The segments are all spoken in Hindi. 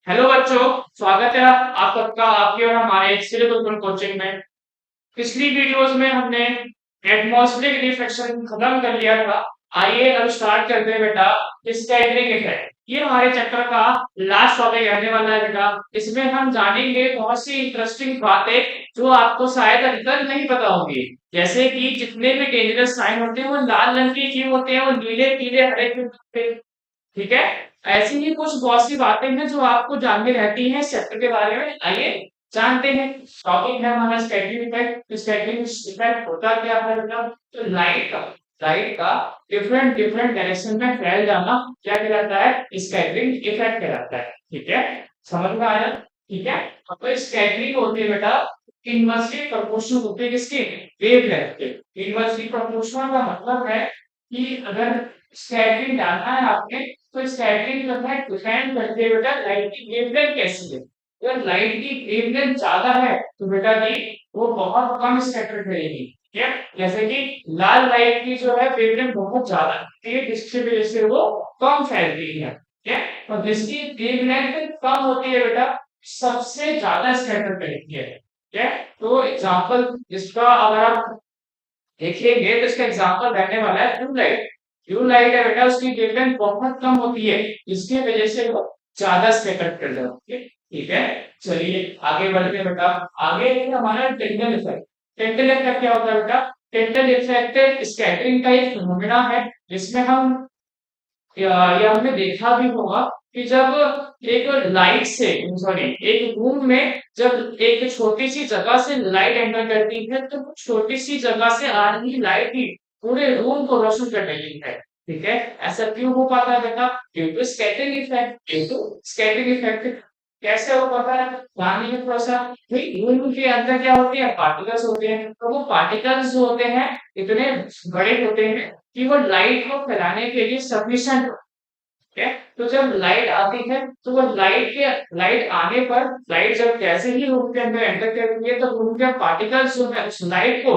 हेलो बच्चों, स्वागत है आप सबका आपके और हमारे सिलेबस कोचिंग में। पिछली वीडियोस में हमने एटमॉस्फेरिक रिफ्लेक्शन खत्म कर लिया था। आइए अब स्टार्ट करते हैं बेटा स्कैटरिंग इफेक्ट। ये हमारे चैप्टर का लास्ट टॉपिक रहने वाला है बेटा। इसमें हम जानेंगे बहुत सी इंटरेस्टिंग बातें जो आपको शायद अभी तक नहीं पता होगी। जैसे कि जितने भी डेंजरस साइन होते हैं वो लाल रंग के क्यों होते हैं, वो नीले पीले हरे क्यों होते हैं। ठीक है। ऐसी ही कुछ बहुत सी बातें हैं जो आपको जाननी रहती हैं इस चैप्टर के बारे में। आइए जानते हैं। टॉपिक है हमारा स्कैटरिंग इफेक्ट। स्कैटरिंग इफेक्ट होता क्या है बेटा? तो लाइट का डिफरेंट डिफरेंट डायरेक्शन में फैल जाना क्या कहलाता है? स्कैटरिंग इफेक्ट कहलाता है। ठीक है, समझ में आया? ठीक है। अब स्कैटरिंग होती है बेटा इनवर्सली प्रोपोर्शनल होती है किसकी? वेवलेंथ के। इनवर्सली प्रोपोर्शनल का मतलब है कि अगर स्कैटरिंग डालना है आपने तो स्कैटरिंग जो है डिपेंड करती है बेटा लाइट की वेवलेंथ कैसी है। अगर लाइट की वेवलेंथ ज्यादा है तो बेटा जी वो बहुत कम स्कैटर करेगी। ठीक है, जैसे कि लाल लाइट की जो है वेवलेंथ बहुत ज्यादा है जिसकी वजह से वो कम फैलती है। ठीक है, और जिसकी वेवलेंथ कम होती है बेटा सबसे ज्यादा स्कैटर करेगी है। ठीक है, तो एग्जांपल जिसका अगर आप देखेंगे तो इसका एग्जांपल रहने वाला है ट्यूबलाइट। ट्यूबलाइट है बेटा उसकी वेवलेंथ बहुत कम होती है जिसकी वजह से वो ज्यादा स्कैटर कर जाती है। ठीक है, चलिए आगे बढ़ते हैं बेटा। आगे है हमारा टेंडल इफेक्ट। टेंडल इफेक्ट क्या होता है बेटा? टेंडल इफेक्ट स्कैटरिंग का एक फिनोमेना है जिसमें हम या हमने देखा भी होगा कि जब एक लाइट से सॉरी एक रूम में जब एक छोटी सी जगह से लाइट एंटर करती है तो छोटी सी जगह से आ रही लाइट ही पूरे रूम को रोशन करने लगती है। ठीक है, ऐसा क्यों हो पाता है बेटा? Due to scattering effect. Due to scattering effect कैसे हो पाता है जानिए थोड़ा सा। रूम के अंदर क्या होती है? पार्टिकल्स होते हैं। तो वो पार्टिकल्स जो होते हैं इतने बड़े होते हैं कि वो लाइट को फैलाने के लिए सफिशिएंट। ठीक है, तो जब लाइट आती है तो वो लाइट आने पर लाइट जब जैसे ही रूम के अंदर एंटर करती है तो रूम के पार्टिकल्स जो है उस लाइट को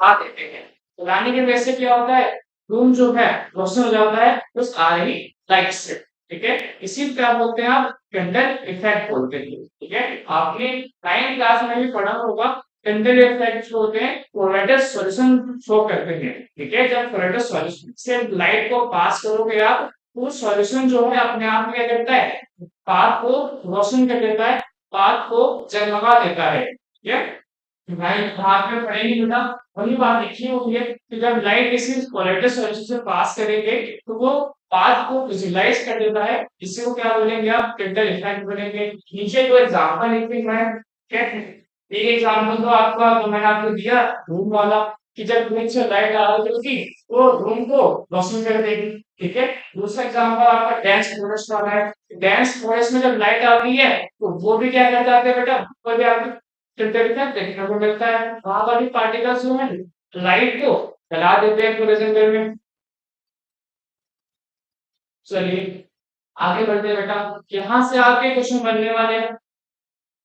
आ देते हैं। तो लाने की वजह से क्या होता है? रूम जो है रोशन हो जाता है उस आ रही लाइट से। ठीक है, इसी को क्या बोलते हैं आप? कैंडल इफेक्ट बोलते हैं। ठीक है, आपने 9th क्लास में भी पढ़ा होगा। कैंडल इफेक्ट जो होते हैं कोलेटस सॉल्यूशन शो करते हैं। ठीक है, जब कोलेटस सॉल्यूशन से लाइट को पास करोगे आप वो सॉल्यूशन जो है अपने आप में क्या करता है? पाथ को रोशन कर देता है, पाथ को जगमगा देता है। ठीक है, लाइट हाथ में पड़ेगी बेटा वही बात लिखी हुई है कि जब लाइट किसी कोलेटल सॉल्यूशन से पास करेंगे तो वो पाथ को विजुलाइज कर देता है। इसी को क्या बोलेंगे आप? कैंडल इफेक्ट बोलेंगे। नीचे जो एग्जांपल लिखे हुए हैं क्या एक एग्जांपल तो आपका जो मैंने आपको दिया रूम वाला कि जब नीचे लाइट आ रही होगी वो रूम को रोशन कर देगी। ठीक है, दूसरा एग्जांपल आपका डेंस फॉरेस्ट वाला है। डेंस फॉरेस्ट में जब लाइट आती है तो वो भी क्या कर जाते हैं बेटा? वो भी आपको फिल्टर इफेक्ट देखने को मिलता है। वहां पर भी पार्टिकल्स जो है लाइट को फैला देते हैं पूरे जंगल में। चलिए आगे बढ़ते हैं बेटा। यहाँ से आपके क्वेश्चन बनने वाले हैं।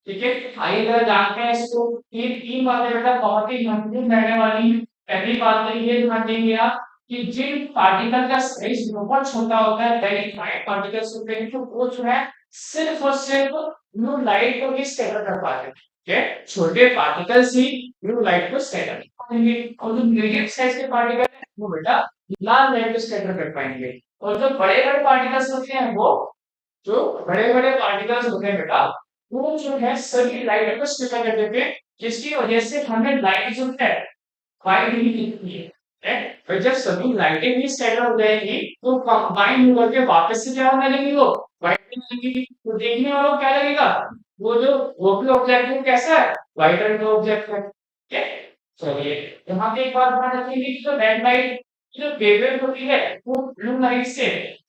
ठीक है, आइए जरा जानते हैं इसको। ये तीन बातें बेटा बहुत ही महत्वपूर्ण रहने वाली हैं। पहली बात तो ये ध्यान देंगे आप कि जिन पार्टिकल का साइज बहुत छोटा होता है वेरी फाइन पार्टिकल्स होते हैं तो वो जो है सिर्फ और सिर्फ ब्लू लाइट को ही स्कैटर कर पाते हैं। ठीक है, छोटे पार्टिकल्स ही ब्लू लाइट को स्कैटर कर पाएंगे और जो मीडियम साइज के पार्टिकल है वो बेटा लाल लाइट को स्कैटर कर पाएंगे। और जो बड़े बड़े पार्टिकल्स होते हैं वो जो बड़े बड़े पार्टिकल्स होते हैं बेटा वो जो है सभी लाइट को स्कैटर कर देते हैं जिसकी वजह से हमें लाइट जो है वाइट नहीं दिखती है। राइट? और जब सभी लाइटें भी स्कैटर हो जाएंगी तो कंबाइन होकर के वापस से क्या होने लगेगी? वो वाइट लगेगी। तो देखने वालों को क्या लगेगा? वो भी ऑब्जेक्ट है कैसा है? व्हाइट रंग का ऑब्जेक्ट है। ठीक है, चलिए यहाँ पे एक बात ध्यान रखेंगे कि जो रेड लाइट की जो वेवलेंथ होती है वो ब्लू लाइट से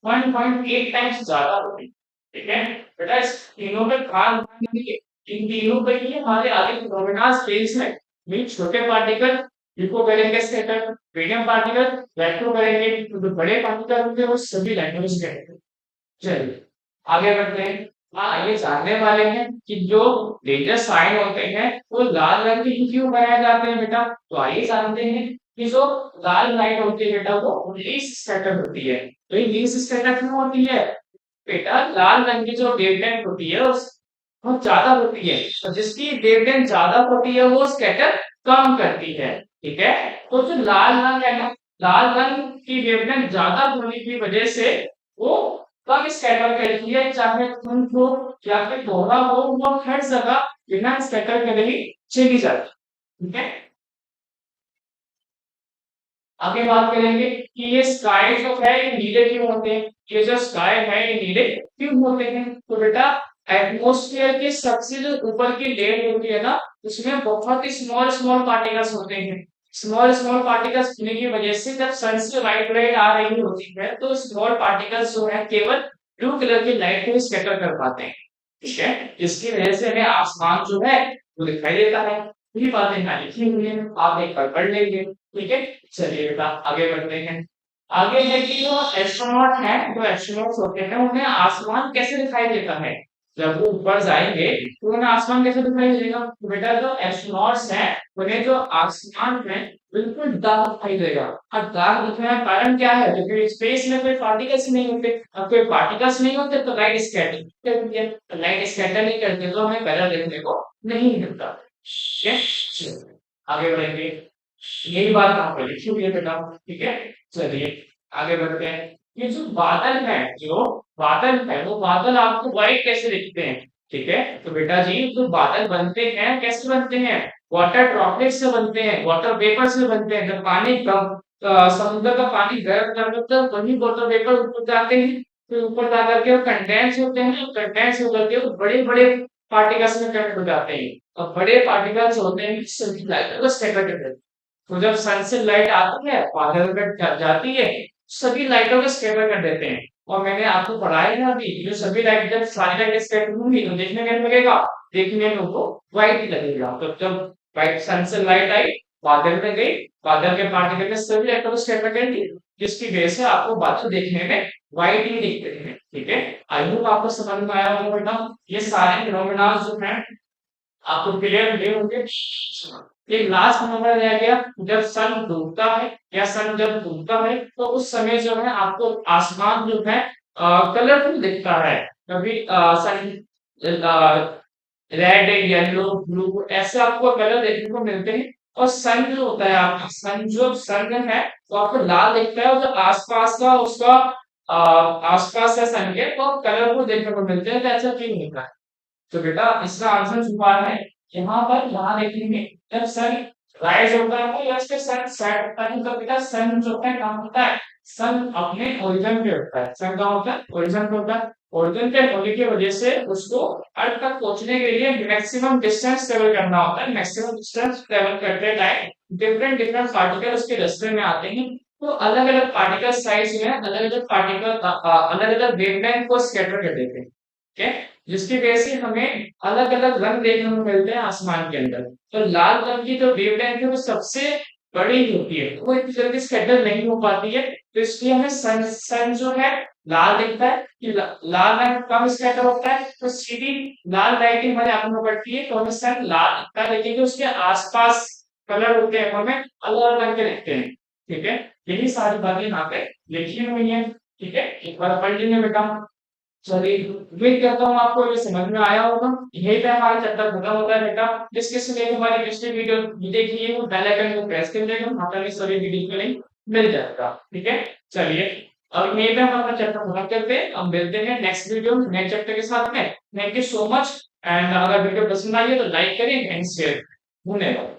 1.8 टाइम्स ज्यादा होती है। ठीक है, बेटा इस तीनों पे खास ध्यान देंगे। इन तीनों पे ही हमारे आगे फिनोमेना स्पेस में भी छोटे पार्टिकल इको करेंगे स्कैटर, मीडियम पार्टिकल इलेक्ट्रो करेंगे, तो जो बड़े पार्टिकल होंगे वो सभी इलेक्ट्रो करेंगे। चलिए आगे बढ़ते हैं। हाँ, ये जानने वाले हैं कि जो डेंजर साइन होते हैं वो लाल रंग के ही क्यों बनाए जाते हैं बेटा? तो आइए जानते हैं कि जो लाल लाइट होती है बेटा वो लीस्ट स्कैटर होती है। तो ये लीस्ट स्कैटर क्यों होती है? बेटा लाल रंग की जो वेवलेंथ होती है उस बहुत ज्यादा होती है, तो जिसकी वेवलेंथ ज्यादा होती है वो स्कैटर कम करती है। ठीक है, तो जो लाल रंग है ना, लाल रंग की वेवलेंथ ज्यादा होने की वजह से वो कम स्कैटर करती है, चाहे धुंध हो या फिर कोहरा हो, वो हर जगह बिना स्कैटर करे ही चली जाती है। ठीक है, आगे बात करेंगे कि ये स्काई जो है ये नीले क्यों होते हैं। ये जो स्काई है ये नीले क्यों होते हैं, तो बेटा एटमॉस्फेयर के सबसे जो ऊपर की लेयर होती है ना, उसमें बहुत ही स्मॉल स्मॉल पार्टिकल्स होते हैं। स्मॉल स्मॉल पार्टिकल्स होने की वजह से जब सन से लाइट लाइट आ रही होती है तो स्मॉल पार्टिकल्स जो है केवल ब्लू कलर की लाइट को स्कैटर कर पाते हैं। ठीक है, इसकी वजह से हमें आसमान जो है वो दिखाई देता है। ये बातें यहाँ लिखी हुई है, आप एक बार पढ़ लेंगे। ठीक है, चलिए बेटा आगे बढ़ते हैं। आगे है कि जो एस्ट्रोनॉट है, जो एस्ट्रोनॉट्स होते हैं उन्हें आसमान कैसे दिखाई देता है। जब वो ऊपर जाएंगे तो उन्हें आसमान कैसे दिखाई देगा, तो बेटा जो एस्ट्रोनॉट्स हैं उन्हें जो आसमान है बिल्कुल डार्क दिखाई देगा। अब डार्क दिखने का कारण क्या है, क्योंकि स्पेस में कोई पार्टिकल्स नहीं होते। अब कोई पार्टिकल्स नहीं होते तो लाइट स्कैटर करती है, तो लाइट स्कैटर नहीं करते तो हमें कलर देखने को नहीं मिलता। ठीक है, चलिए, आगे बढ़ेंगे। यही बात यहाँ पर लिखी हुई है बेटा। ठीक है, चलिए आगे बढ़ते हैं। ये जो बादल है, जो बादल है वो बादल आपको व्हाइट कैसे दिखते हैं। ठीक है, तो बेटा जी जो बादल बनते हैं कैसे बनते हैं, वाटर ड्रॉपलेट से बनते हैं, वाटर वेपर से बनते हैं। जब पानी कम समुद्र का पानी गर्म कर देता है वही वाटर वेपर ऊपर जाते हैं, फिर ऊपर जा करके वो कंडेंस होते हैं, कंडेंस होकर के वो बड़े बड़े पार्टिकल्स में कन्वर्ट हो जाते हैं। और बड़े पार्टिकल्स होते हैं सभी लाइटों को स्कैटर कर देते हैं। तो जब सन से लाइट आती है बादल में जाती है, सभी लाइटों को स्कैटर कर देते हैं। और मैंने आपको पढ़ाया है अभी, जो सभी लाइट जब सारी लाइटें स्कैटर होंगी तो देखने में लगेगा, देखने में वो व्हाइट ही लगेगा। तो जब व्हाइट सन से लाइट आई, बादल में गई, बादल के पार्टिकल में सभी लाइटों को स्कैटर कर दी, जिसकी वजह से आपको बादल देखने में व्हाइट ही दिखते हैं। ठीक है, आई होप आपको समझ में आया होगा बेटा। ये सारे फिनोमेना जो हैं आपको क्लियर मिले होंगे। एक लास्ट नंबर रह गया, जब सन डूबता है या सन जब डूबता है तो उस समय जो है आपको आसमान जो है कलरफुल दिखता है। कभी सन रेड येलो ब्लू ऐसे आपको कलर देखने को मिलते हैं। और सन जो होता है आपका सन, जो सन है वो आपको लाल दिखता है, और जो आसपास का उसका आसपास है सन के तो कलरफुल देखने को मिलते हैं, तो ऐसा क्यों होता है। तो बेटा इसका आंसर छुपा है यहाँ पर, यहाँ देखेंगे जब सन राइज होता है या फिर सन सेट होता है तो बेटा सन जो है कहाँ होता है, सन अपने ओरिजिन पे होता है। सन कहाँ होता है, ओरिजिन पे होता है। ओरिजिन पे होने की वजह से उसको अर्थ तक पहुंचने के लिए मैक्सिमम डिस्टेंस ट्रेवल करना होता है। मैक्सिमम डिस्टेंस ट्रेवल करते टाइम डिफरेंट डिफरेंट पार्टिकल उसके रास्ते में आते हैं। तो अलग अलग पार्टिकल साइज में अलग अलग पार्टिकल अलग अलग वेवलेंथ को स्कैटर कर देते हैं। ठीक है, जिसकी वजह से हमें अलग अलग रंग देखने को मिलते हैं आसमान के अंदर। तो लाल रंग की जो वेवलेंथ है वो सबसे बड़ी होती है, वो इतनी जल्दी स्कैटर नहीं हो पाती है, तो इसलिए हमें सन जो है लाल दिखता है कि लाल रंग कम स्कैटर होता है, तो सीधी लाल लाइटिंग हमारे आंखों में पड़ती है तो हमें सन लाल दिखता है। लेकिन जो उसके आसपास कलर होते हैं वो हमें अलग अलग रंग के दिखते हैं। ठीक है, यही सारी बातें यहाँ पे लिखी हुई है। ठीक है, एक बार पढ़ लेंगे बेटा। चलिए, उम्मीद करता हूँ आपको ये समझ में आया होगा। यही पे हमारा चैप्टर खत्म होता है बेटा। जिसके लिए हमारी पिछली वीडियो देखिए वो बेल आइकन को प्रेस कर देगा, वहां पर सभी वीडियो को लिंक मिल जाएगा। ठीक है, चलिए अब यहीं पे हम अपना चैप्टर खत्म करते हैं। हम मिलते हैं नेक्स्ट वीडियो में नए चैप्टर के साथ में। Thank you so much. And अगर वीडियो पसंद आई है तो लाइक करें एंड शेयर। धन्यवाद।